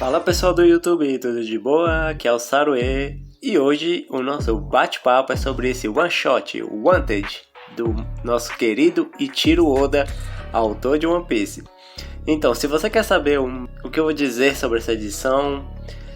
Fala pessoal do YouTube, tudo de boa? Aqui é o Saruê e hoje o nosso bate-papo é sobre esse one shot, o Wanted, do nosso querido Eiichiro Oda, autor de One Piece. Então, se você quer saber o que eu vou dizer sobre essa edição,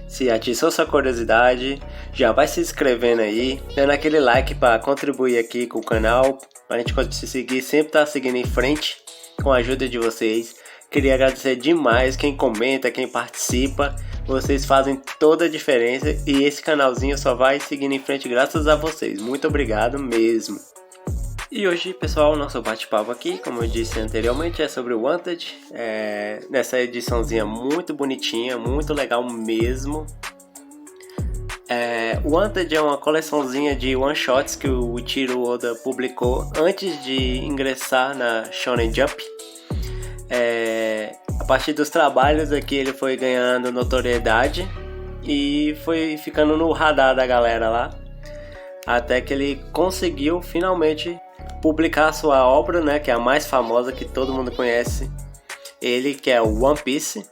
se atiçou sua curiosidade, já vai se inscrevendo aí, dando aquele like para contribuir aqui com o canal, para a gente conseguir sempre estar seguindo em frente com a ajuda de vocês. Queria agradecer demais quem comenta, quem participa, vocês fazem toda a diferença e esse canalzinho só vai seguindo em frente graças a vocês. Muito obrigado mesmo! E hoje, pessoal, o nosso bate-papo aqui, como eu disse anteriormente, é sobre o Wanted, nessa ediçãozinha muito bonitinha, muito legal mesmo. O Wanted é uma coleçãozinha de one-shots que o Eiichiro Oda publicou antes de ingressar na Shonen Jump. A partir dos trabalhos aqui ele foi ganhando notoriedade e foi ficando no radar da galera lá, até que ele conseguiu finalmente publicar a sua obra, né, que é a mais famosa, que todo mundo conhece ele, que é o One Piece.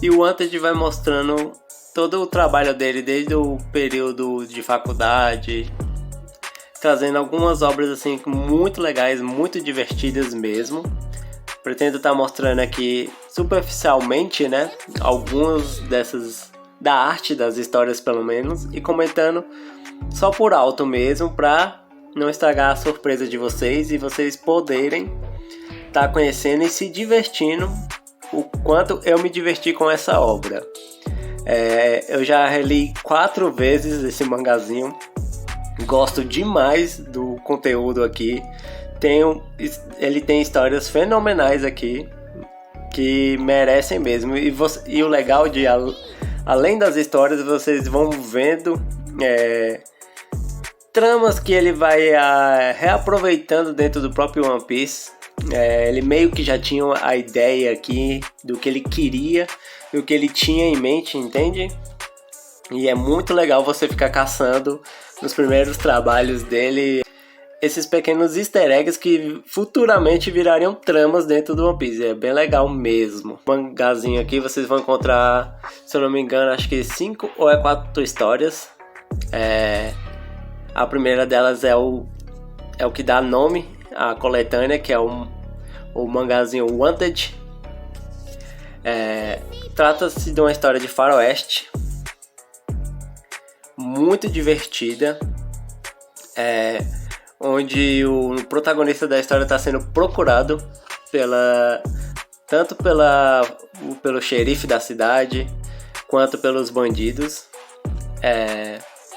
E o Wanted vai mostrando todo o trabalho dele desde o período de faculdade, trazendo algumas obras assim muito legais, muito divertidas mesmo. Pretendo estar mostrando aqui superficialmente, né, algumas dessas da arte das histórias pelo menos, e comentando só por alto mesmo, para não estragar a surpresa de vocês e vocês poderem estar conhecendo e se divertindo o quanto eu me diverti com essa obra. Eu já reli 4 vezes esse mangazinho, gosto demais do conteúdo aqui. Ele tem histórias fenomenais aqui que merecem mesmo, e o legal de além das histórias, vocês vão vendo tramas que ele vai reaproveitando dentro do próprio One Piece. Ele meio que já tinha a ideia aqui do que ele queria e o que ele tinha em mente, entende? E é muito legal você ficar caçando nos primeiros trabalhos dele esses pequenos easter eggs que futuramente virariam tramas dentro do One Piece. É bem legal mesmo. Mangazinho aqui vocês vão encontrar, se eu não me engano, acho que 5 ou 4 histórias. A primeira delas é o que dá nome à coletânea, que é o mangazinho Wanted. Trata-se de uma história de faroeste muito divertida, onde o protagonista da história está sendo procurado tanto pelo xerife da cidade quanto pelos bandidos.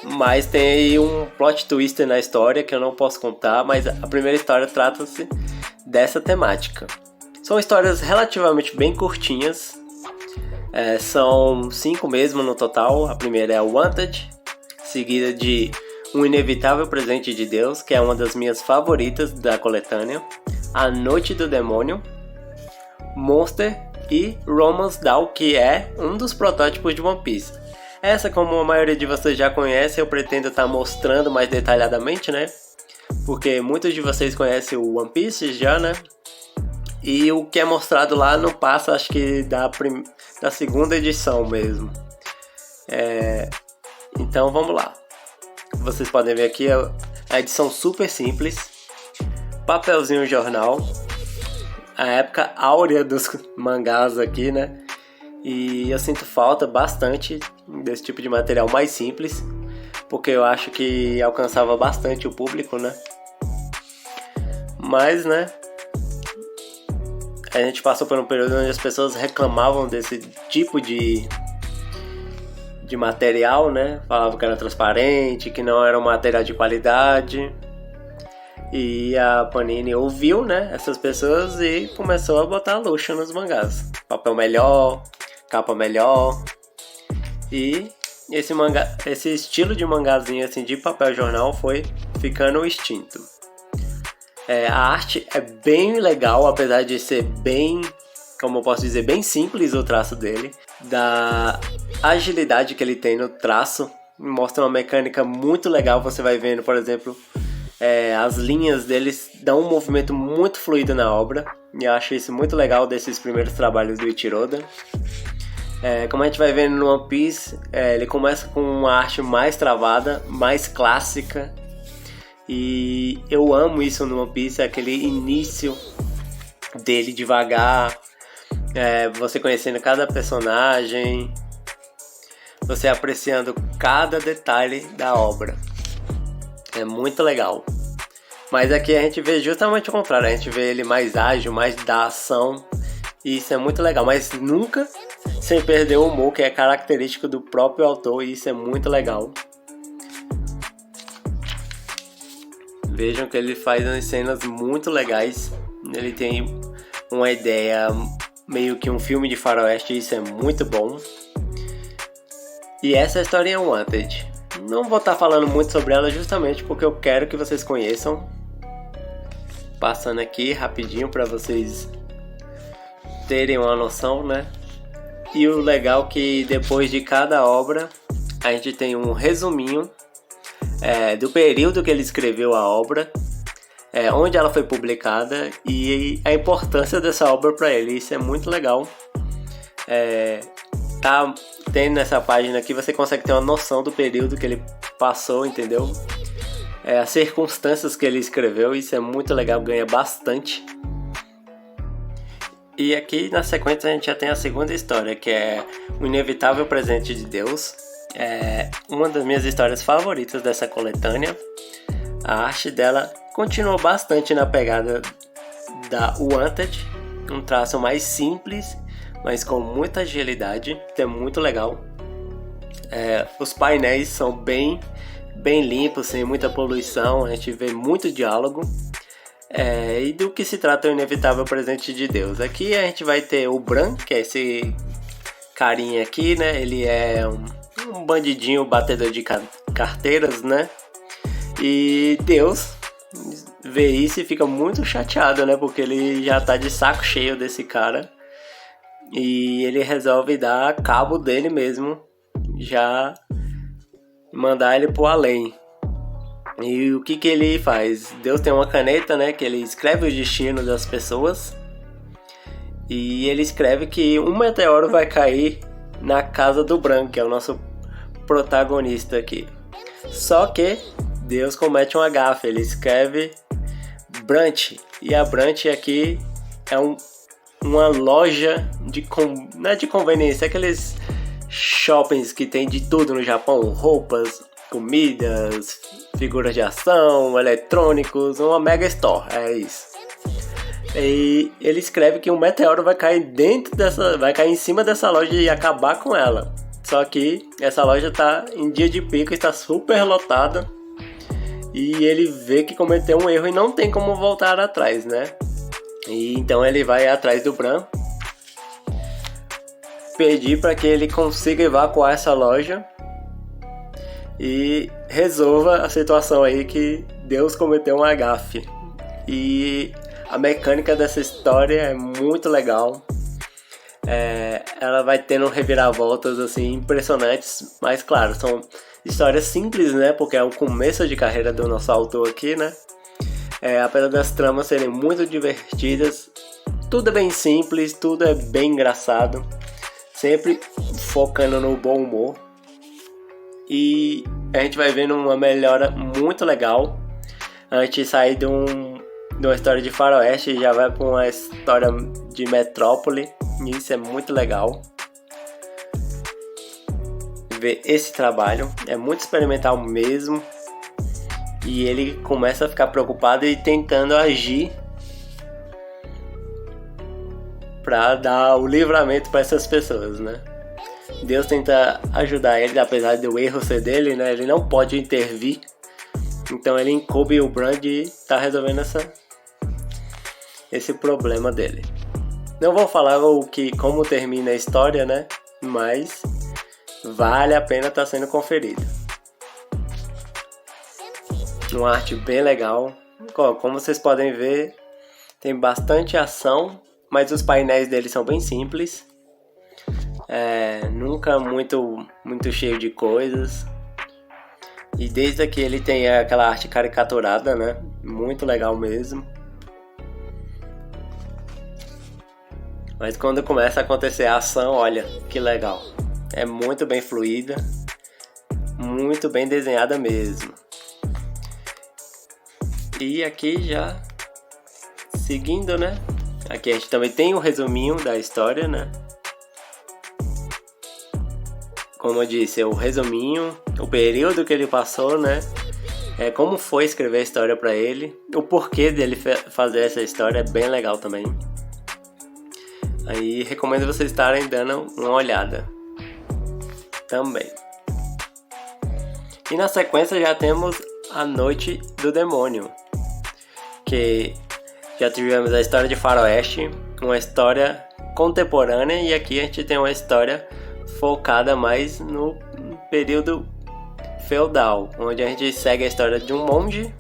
Mas tem aí um plot twist na história que eu não posso contar, mas a primeira história trata-se dessa temática. São histórias relativamente bem curtinhas, são 5 mesmo no total. A primeira é o Wanted, seguida de Um Inevitável Presente de Deus, que é uma das minhas favoritas da coletânea, A Noite do Demônio, Monster e Romance Dawn, que é um dos protótipos de One Piece. Essa, como a maioria de vocês já conhece, eu pretendo estar mostrando mais detalhadamente, né? Porque muitos de vocês conhecem o One Piece já, né? E o que é mostrado lá não passa, acho que da segunda edição mesmo. Então vamos lá. Vocês podem ver aqui a edição super simples, papelzinho jornal, a época áurea dos mangás aqui, né? E eu sinto falta bastante desse tipo de material mais simples, porque eu acho que alcançava bastante o público, né? Mas, né, a gente passou por um período onde as pessoas reclamavam desse tipo de material, né? Falavam que era transparente, que não era um material de qualidade. E a Panini ouviu, né, essas pessoas e começou a botar luxo nos mangás. Papel melhor, capa melhor. E esse estilo de mangazinho assim, de papel jornal foi ficando extinto. A arte é bem legal, apesar de ser bem, como eu posso dizer, bem simples o traço dele. Da agilidade que ele tem no traço, mostra uma mecânica muito legal. Você vai vendo, por exemplo, as linhas deles dão um movimento muito fluido na obra, e eu acho isso muito legal desses primeiros trabalhos do Eiichiro Oda. Como a gente vai vendo no One Piece, ele começa com uma arte mais travada, mais clássica. E eu amo isso no One Piece, aquele início dele devagar, você conhecendo cada personagem, você apreciando cada detalhe da obra. É muito legal. Mas aqui a gente vê justamente o contrário, a gente vê ele mais ágil, mais da ação. E isso é muito legal, mas nunca sem perder o humor, que é característico do próprio autor, e isso é muito legal. Vejam que ele faz umas cenas muito legais. Ele tem uma ideia meio que um filme de faroeste, isso é muito bom. E essa é a historinha Wanted. Não vou estar falando muito sobre ela justamente porque eu quero que vocês conheçam. Passando aqui rapidinho para vocês terem uma noção, né? E o legal é que depois de cada obra a gente tem um resuminho do período que ele escreveu a obra, onde ela foi publicada e a importância dessa obra para ele. Isso é muito legal. Tá tendo nessa página aqui, você consegue ter uma noção do período que ele passou, entendeu? As circunstâncias que ele escreveu, isso é muito legal, ganha bastante. E aqui na sequência a gente já tem a segunda história, que é O Inevitável Presente de Deus. É uma das minhas histórias favoritas dessa coletânea. A arte dela continuou bastante na pegada da Wanted, um traço mais simples, mas com muita agilidade, que é muito legal. Os painéis são bem limpos, sem muita poluição, a gente vê muito diálogo. E do que se trata o Inevitável Presente de Deus? Aqui a gente vai ter o Bran, que é esse carinha aqui, né? Ele é um bandidinho batedor de carteiras, né? E Deus vê isso e fica muito chateado, né? Porque ele já tá de saco cheio desse cara. E ele resolve dar cabo dele mesmo, já mandar ele pro além. E o que ele faz? Deus tem uma caneta, né, que ele escreve o destino das pessoas. E ele escreve que um meteoro vai cair na casa do Bran, que é o nosso protagonista aqui. Só que Deus comete uma gafe, ele escreve Brant. E a Brant aqui é uma loja não é de conveniência, é aqueles shoppings que tem de tudo no Japão, roupas, comidas, figuras de ação, eletrônicos, uma mega store, é isso. E ele escreve que um meteoro vai cair vai cair em cima dessa loja e acabar com ela. Só que essa loja está em dia de pico, está super lotada. E ele vê que cometeu um erro e não tem como voltar atrás, né? E então ele vai atrás do Bran, pedir para que ele consiga evacuar essa loja e resolva a situação aí que Deus cometeu um gafe. E a mecânica dessa história é muito legal. Ela vai tendo reviravoltas assim impressionantes, mas claro, são histórias simples, né? Porque é o começo de carreira do nosso autor aqui, né? Apesar das tramas serem muito divertidas, tudo é bem simples, tudo é bem engraçado, sempre focando no bom humor. E a gente vai vendo uma melhora muito legal. A gente sai de uma história de faroeste e já vai para uma história de metrópole. E isso é muito legal. Ver esse trabalho é muito experimental mesmo. E ele começa a ficar preocupado e tentando agir para dar o livramento para essas pessoas, né? Deus tenta ajudar ele, apesar do erro ser dele, né? Ele não pode intervir. Então ele incube o Bran e tá resolvendo esse problema dele. Não vou falar como termina a história, né? Mas vale a pena estar sendo conferido. Uma arte bem legal. Como vocês podem ver, tem bastante ação, mas os painéis dele são bem simples. Nunca muito cheio de coisas. E desde aqui ele tem aquela arte caricaturada, né? Muito legal mesmo. Mas quando começa a acontecer a ação, olha que legal. É muito bem fluida, muito bem desenhada mesmo. E aqui já seguindo, né? Aqui a gente também tem um resuminho da história, né? Como eu disse, é o resuminho, o período que ele passou, né? Como foi escrever a história para ele, o porquê dele fazer essa história é bem legal também. Aí recomendo vocês estarem dando uma olhada também. E na sequência já temos A Noite do Demônio, que já tivemos a história de Faroeste, uma história contemporânea, e aqui a gente tem uma história focada mais no período feudal, onde a gente segue a história de um monge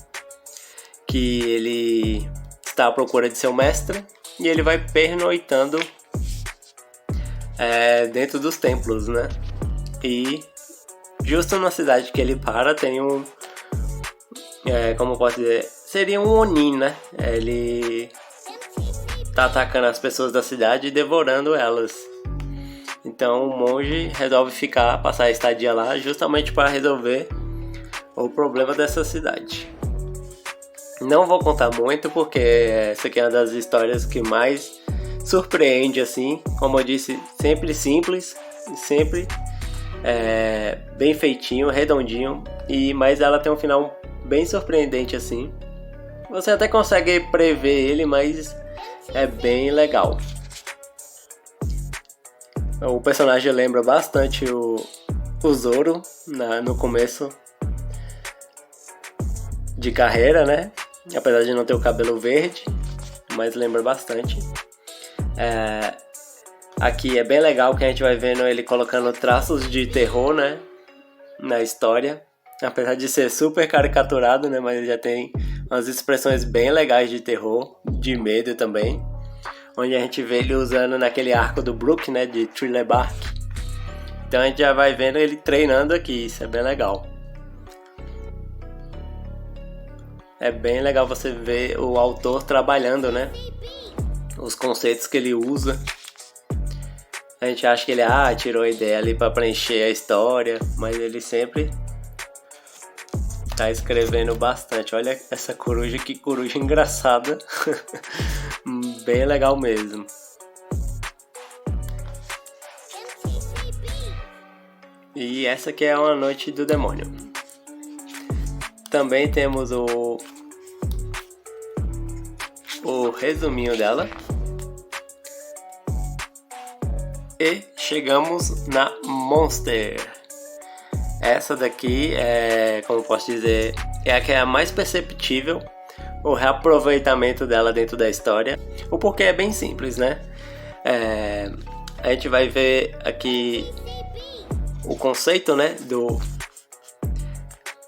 que ele está à procura de seu mestre e ele vai pernoitando dentro dos templos, né? E justo na cidade que ele para tem um, como eu posso dizer, seria um Oni, né? Ele tá atacando as pessoas da cidade e devorando elas. Então o monge resolve passar a estadia lá justamente para resolver o problema dessa cidade. Não vou contar muito porque essa aqui é uma das histórias que mais surpreende, assim, como eu disse, sempre simples, sempre bem feitinho, redondinho, mas ela tem um final bem surpreendente assim. Você até consegue prever ele, mas é bem legal. O personagem lembra bastante o Zoro no começo de carreira, né? Apesar de não ter o cabelo verde, mas lembra bastante. Aqui é bem legal que a gente vai vendo ele colocando traços de terror, né, na história. Apesar de ser super caricaturado, né, mas ele já tem umas expressões bem legais de terror, de medo também. Onde a gente vê ele usando naquele arco do Brook, né, de Thriller Bark. Então a gente já vai vendo ele treinando aqui, isso é bem legal. É bem legal você ver o autor trabalhando, né, os conceitos que ele usa. A gente acha que ele tirou a ideia ali para preencher a história, mas ele sempre tá escrevendo bastante. Olha essa coruja, que coruja engraçada. Bem legal mesmo. E essa aqui é Uma Noite do Demônio. Também temos o resuminho dela. E chegamos na Monster. Essa daqui como posso dizer, é a que é a mais perceptível o reaproveitamento dela dentro da história. O porquê é bem simples, né? A gente vai ver aqui o conceito, né, do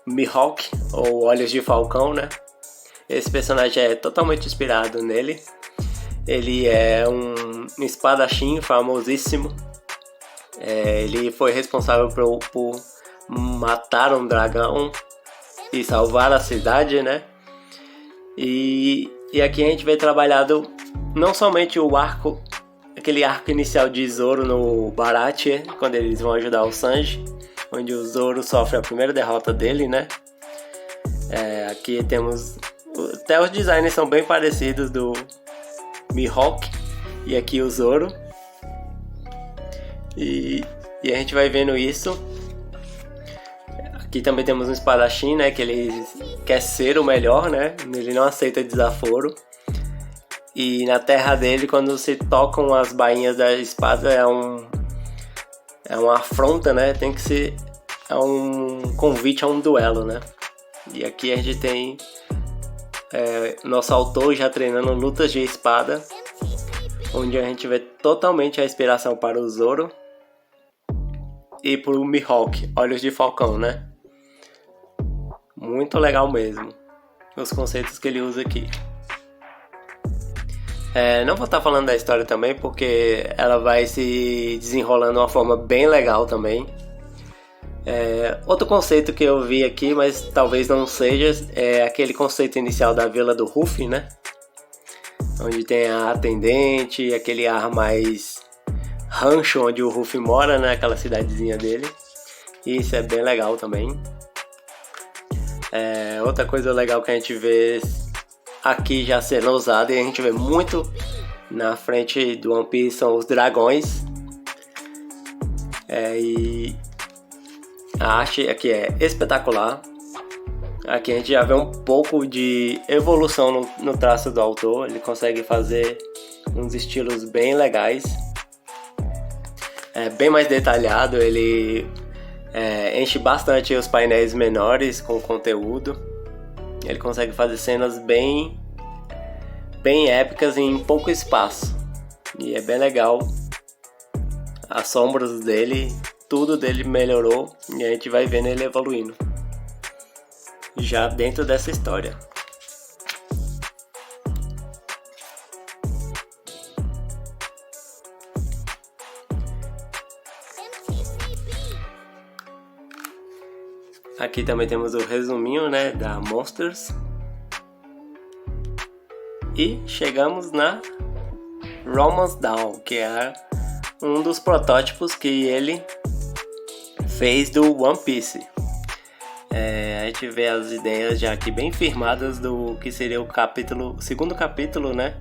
Mihawk, ou Olhos de Falcão, né? Esse personagem é totalmente inspirado nele. Ele é um espadachim famosíssimo. Ele foi responsável por matar um dragão e salvar a cidade, né? E aqui a gente vê trabalhado não somente aquele arco inicial de Zoro no Baratie, quando eles vão ajudar o Sanji, onde o Zoro sofre a primeira derrota dele, né? Aqui temos, até os designs são bem parecidos do Mihawk e aqui o Zoro. E a gente vai vendo isso. Aqui também temos um espadachim, né, que ele quer ser o melhor, né? Ele não aceita desaforo. E na terra dele, quando se tocam as bainhas da espada, é uma afronta, né? Tem que ser um convite a um duelo, né? E aqui a gente tem nosso autor já treinando lutas de espada, onde a gente vê totalmente a inspiração para o Zoro e para o Mihawk, Olhos de Falcão, né? Muito legal mesmo os conceitos que ele usa aqui. Não vou estar falando da história também, porque ela vai se desenrolando de uma forma bem legal também. Outro conceito que eu vi aqui, mas talvez não seja, é aquele conceito inicial da Vila do Ruffy, né? onde tem a atendente, aquele ar mais rancho onde o Ruffy mora, né? Aquela cidadezinha dele. E isso é bem legal também. Outra coisa legal que a gente vê aqui já sendo usada, e a gente vê muito na frente do One Piece, são os dragões. E a arte aqui é espetacular. Aqui a gente já vê um pouco de evolução no traço do autor. Ele consegue fazer uns estilos bem legais. Bem mais detalhado. Ele enche bastante os painéis menores com conteúdo. Ele consegue fazer cenas bem épicas em pouco espaço. E é bem legal. As sombras dele, tudo dele melhorou. E a gente vai vendo ele evoluindo já dentro dessa história. Aqui também temos o resuminho, né, da Monsters. E chegamos na Romance Dawn, que é um dos protótipos que ele fez do One Piece. A gente vê as ideias já aqui bem firmadas do que seria o segundo capítulo, né?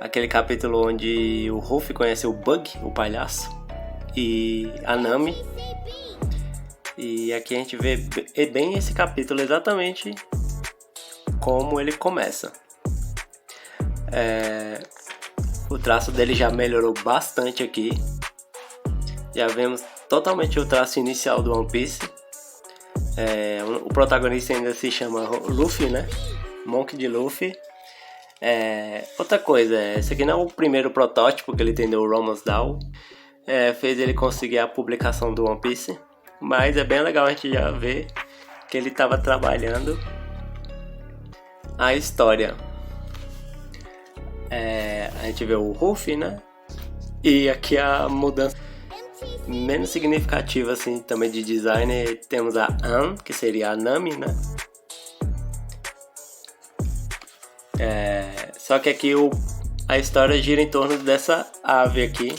Aquele capítulo onde o Ruffy conhece o Bug, o palhaço, e a Nami. E aqui a gente vê bem esse capítulo exatamente como ele começa. O traço dele já melhorou bastante aqui. Já vemos totalmente o traço inicial do One Piece. O protagonista ainda se chama Luffy, né? Monk de Luffy. Outra coisa, esse aqui não é o primeiro protótipo que ele tem do Romance Dawn. Fez ele conseguir a publicação do One Piece. Mas é bem legal a gente já ver que ele estava trabalhando a história. A gente vê o Ruffy, né? E aqui a mudança menos significativa assim também de design, temos a Anne, que seria a Nami, né? Só que aqui a história gira em torno dessa ave aqui.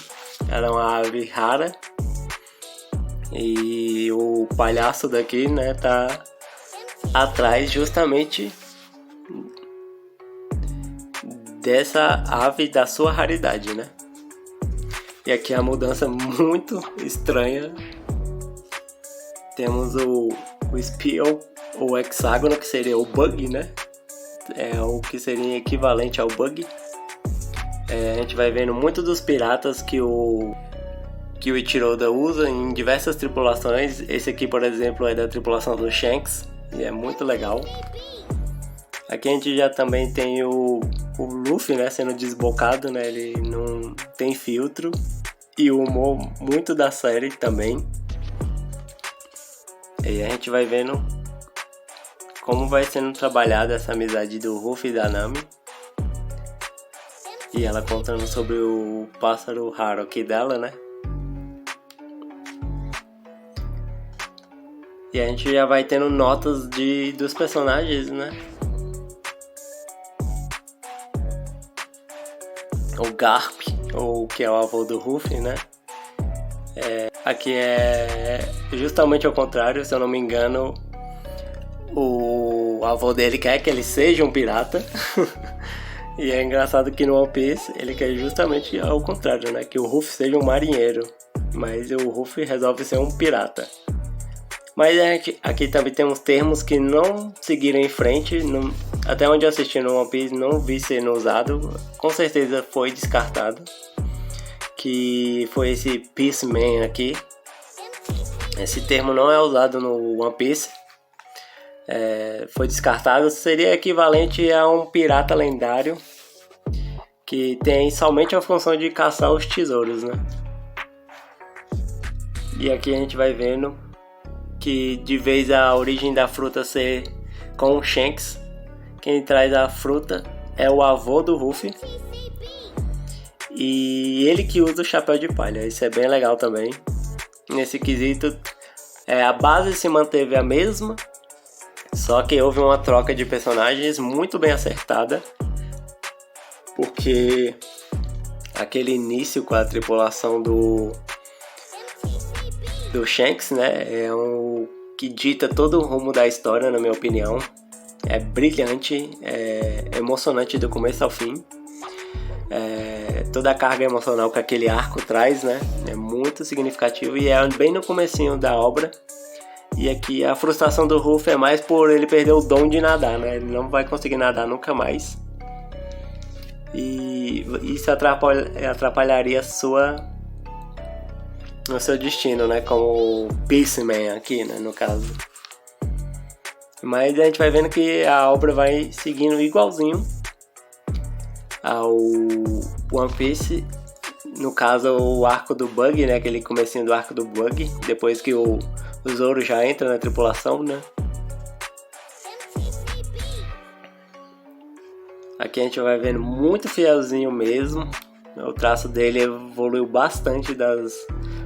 Ela é uma ave rara. E o palhaço daqui, né, tá atrás justamente dessa ave, da sua raridade, né? E aqui a mudança muito estranha. Temos o Spill, o hexágono, que seria o Bug, né? O que seria equivalente ao Bug. A gente vai vendo muito dos piratas que o Ichiroda usa em diversas tripulações. Esse aqui, por exemplo, é da tripulação do Shanks, e é muito legal. Aqui a gente já também tem o Luffy, né, sendo desbocado, né, ele não tem filtro. E o humor muito da série também. E a gente vai vendo como vai sendo trabalhada essa amizade do Ruffy e da Nami. E ela contando sobre o pássaro raro aqui dela, né? E a gente já vai tendo notas dos personagens, né? O Garp, ou que é o avô do Ruffy, né? Aqui é justamente ao contrário, se eu não me engano. O avô dele quer que ele seja um pirata. E é engraçado que no One Piece ele quer justamente ao contrário, né? Que o Ruffy seja um marinheiro, mas o Ruffy resolve ser um pirata. Mas aqui também tem uns termos que não seguiram em frente. Até onde eu assisti no One Piece não vi sendo usado. Com certeza foi descartado. Que foi esse Peaceman aqui. Esse termo não é usado no One Piece. Foi descartado. Seria equivalente a um pirata lendário que tem somente a função de caçar os tesouros, né? E aqui a gente vai vendo que de vez a origem da fruta ser com o Shanks, quem traz a fruta é o avô do Ruffy. E ele que usa o chapéu de palha. Isso é bem legal também. Nesse quesito, a base se manteve a mesma, só que houve uma troca de personagens muito bem acertada. porque aquele início com a tripulação do Shanks, né, é o que dita todo o rumo da história, na minha opinião. É brilhante, é emocionante do começo ao fim. Toda a carga emocional que aquele arco traz, né, é muito significativo e é bem no comecinho da obra. E aqui a frustração do Ruffy é mais por ele perder o dom de nadar, né, ele não vai conseguir nadar nunca mais. E isso atrapalharia no seu destino, né, como Peaceman aqui, né, no caso. Mas a gente vai vendo que a obra vai seguindo igualzinho ao One Piece. No caso, o arco do Bug, né, aquele comecinho do arco do Bug, depois que o Zoro já entra na tripulação, né. Aqui a gente vai vendo muito fielzinho mesmo. O traço dele evoluiu bastante das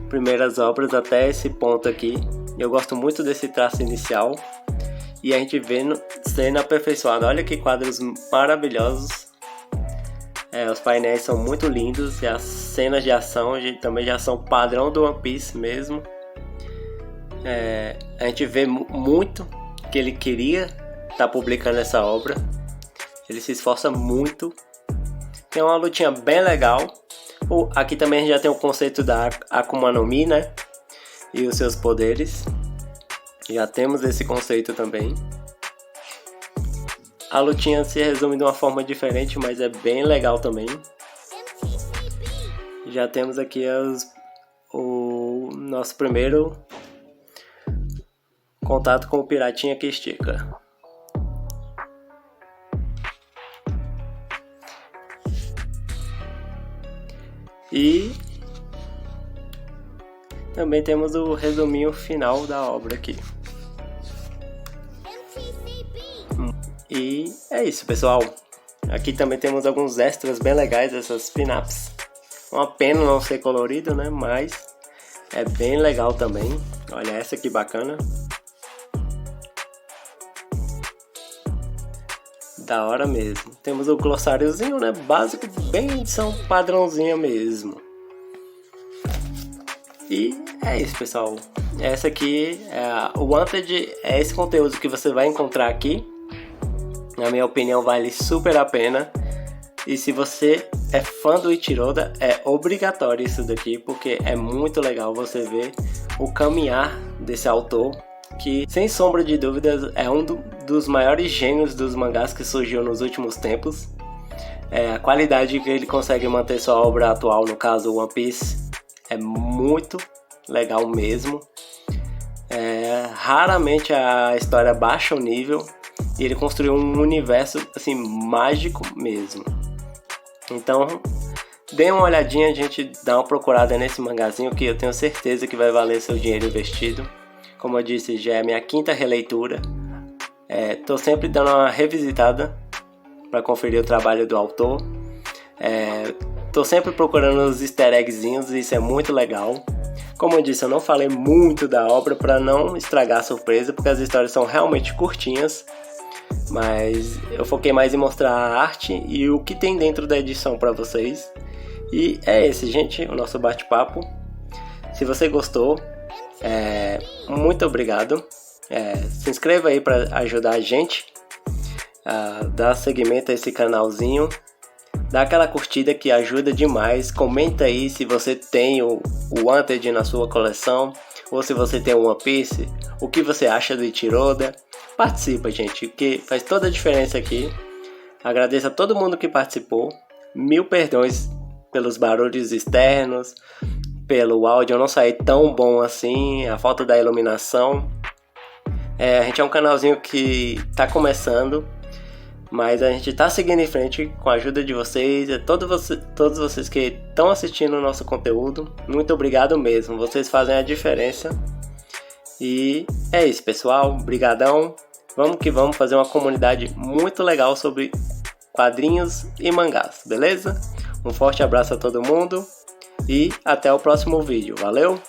primeiras obras até esse ponto aqui. Eu gosto muito desse traço inicial. E a gente vendo sendo aperfeiçoado. Olha que quadros maravilhosos. Os painéis são muito lindos. E as cenas de ação também já são padrão do One Piece mesmo. A gente vê muito que ele queria estar publicando essa obra. Ele se esforça muito. Tem uma lutinha bem legal. Aqui também a gente já tem o conceito da Akuma no Mi, né? E os seus poderes. Já temos esse conceito também. A lutinha se resume de uma forma diferente, mas é bem legal também. Já temos aqui o nosso primeiro contato com o Piratinha que Estica. E também temos o resuminho final da obra aqui. E é isso, pessoal. Aqui também temos alguns extras bem legais, essas pin-ups. Uma pena não ser colorido, né? Mas é bem legal também. Olha essa que bacana. Da hora mesmo. Temos o glossáriozinho, né? Básico, bem edição padrãozinha mesmo. E é isso, pessoal. Essa aqui o Wanted é esse conteúdo que você vai encontrar aqui. Na minha opinião, vale super a pena. E se você é fã do Ichiroda, é obrigatório isso daqui, porque é muito legal você ver o caminhar desse autor, que sem sombra de dúvidas é um dos maiores gênios dos mangás que surgiu nos últimos tempos. A qualidade que ele consegue manter sua obra atual, no caso One Piece, é muito legal mesmo. Raramente a história baixa o nível e ele construiu um universo assim mágico mesmo. Então dê uma olhadinha, a gente dá uma procurada nesse mangazinho que eu tenho certeza que vai valer seu dinheiro investido. Como eu disse, já é a minha quinta releitura. Tô sempre dando uma revisitada para conferir o trabalho do autor. Tô sempre procurando os easter eggzinhos e isso é muito legal. Como eu disse, eu não falei muito da obra para não estragar a surpresa, porque as histórias são realmente curtinhas. Mas eu foquei mais em mostrar a arte e o que tem dentro da edição para vocês. E é esse, gente, o nosso bate-papo. Se você gostou, muito obrigado. Se inscreva aí para ajudar a gente a dar seguimento a esse canalzinho. Dá aquela curtida que ajuda demais. Comenta aí se você tem o Wanted na sua coleção, ou se você tem o One Piece, o que você acha do Ichiroda. Participa, gente, que faz toda a diferença aqui. Agradeço a todo mundo que participou. 1000 perdões pelos barulhos externos, pelo áudio não sair tão bom assim, a falta da iluminação. A gente é um canalzinho que tá começando, mas a gente tá seguindo em frente com a ajuda de vocês. Todos vocês que estão assistindo o nosso conteúdo, muito obrigado mesmo, vocês fazem a diferença. E é isso, pessoal, brigadão. Vamos que vamos fazer uma comunidade muito legal sobre quadrinhos e mangás, beleza? Um forte abraço a todo mundo e até o próximo vídeo, valeu?